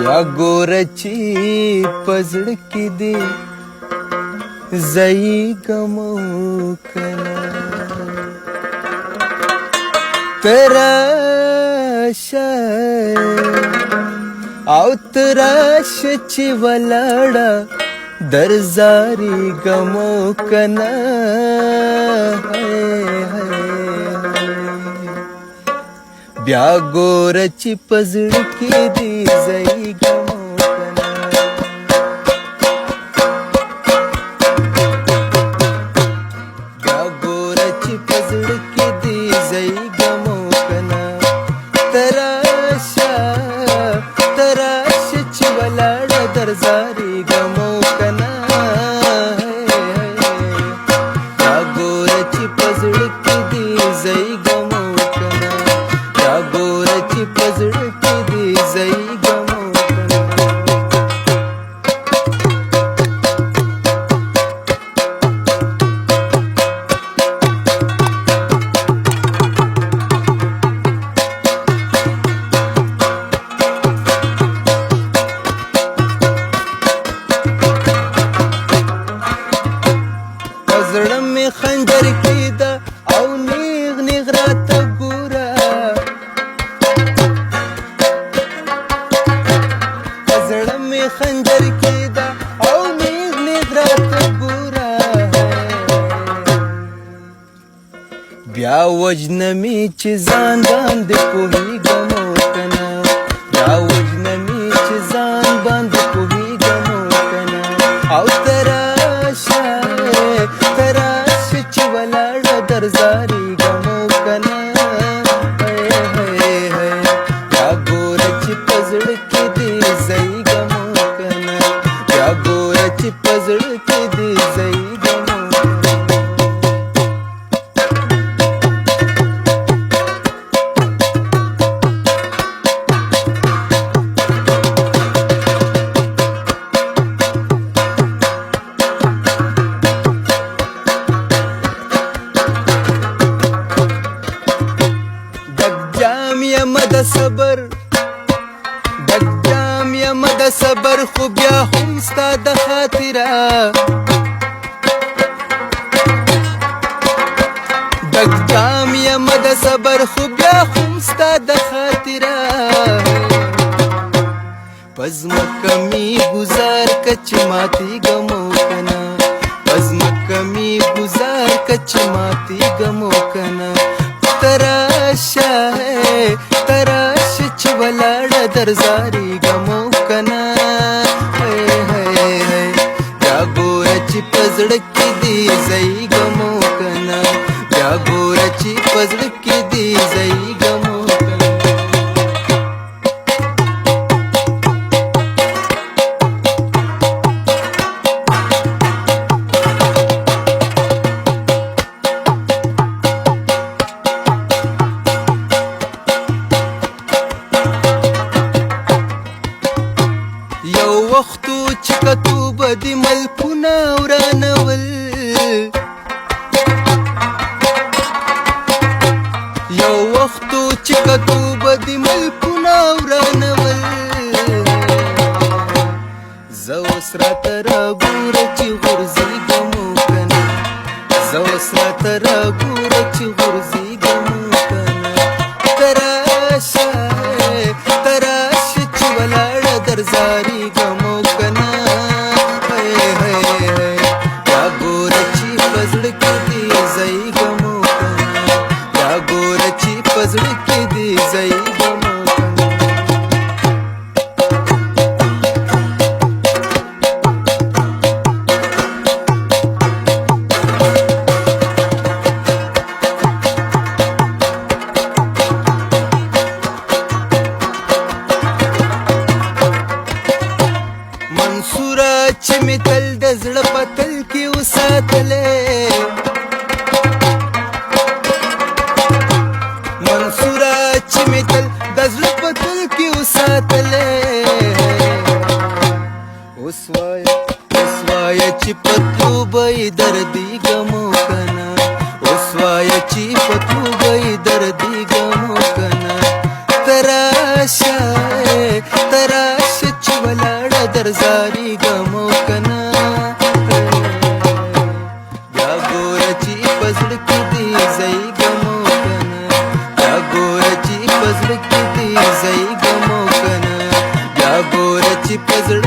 या गोरची पजडकी दे जाई गमोकना तराशा आवतराशची वलाडा दरजारी गमोकना ब्या गोरची पजडकी दे जाई गमोकना ब्या गोरची पजडकी दे जाई गमोकना तराशची वलाड दरजारी गमोकना ब्या गोरची पजडकी दे जाई गमोकना ब्या गोरची पजडकी दे जाई गमोकना पजड़ में खंजर की दा औ नीग निगरात गुरा पजड़ में खंजर की दा औ नीग निगरात गुरा ब्या वजनमी चिजान बांध पोही गमोकना ब्या वजनमी चिजान बांध पोही गमोकना औ तराशची वलाड दरजारी गमोकना ब्या गोरची पजडकी दे जाई गमोकना ब्या गोरची पजडकी दे जाई गमोकना मद सबर दग्जाम या मद सबर खुब्या हुमस्ता द खातिरा दग्जाम या मद सबर खुब्या हुमस्ता द खातिरा पज़्म कमी गुजार कच माती गमोकना पज़्म कमी गुजार कच माती गमोकना तराशा तराशची वलाड दरजारी गमोकना ब्या गोरची पजडकी दे जाई गमोकना ब्या गोरची पजडकी दे जाई गमोकना یو وختو چې کتوب دی ملکونه ورانول یو وختو چې کتوب دی ملکونه ورانول زه اوس راته راګوره چې غورځي ګموکنه زه اوس راته راګوره چې غورځي ګموکنه تراشه چې ولاړه درزاري ګموکنه بیا ګوره چې په زړه کې دې ځای ګموکنه بیا ګوره چې په زړه کې دې ځای ګموکنه چې می تل د زړه په تل کې وساتلې منصوره چې می تل د زړه په تل کې وساتلې اوس وایه چې پتلو به یې دردي ګموکنه اوس وایه چې پتلو به یې دردي ګموکنه تراشه गारी गमोकन या गोरची पजड किती जाई गमोकन या गोरची पजड किती जाई गमोकन या गोरची पजड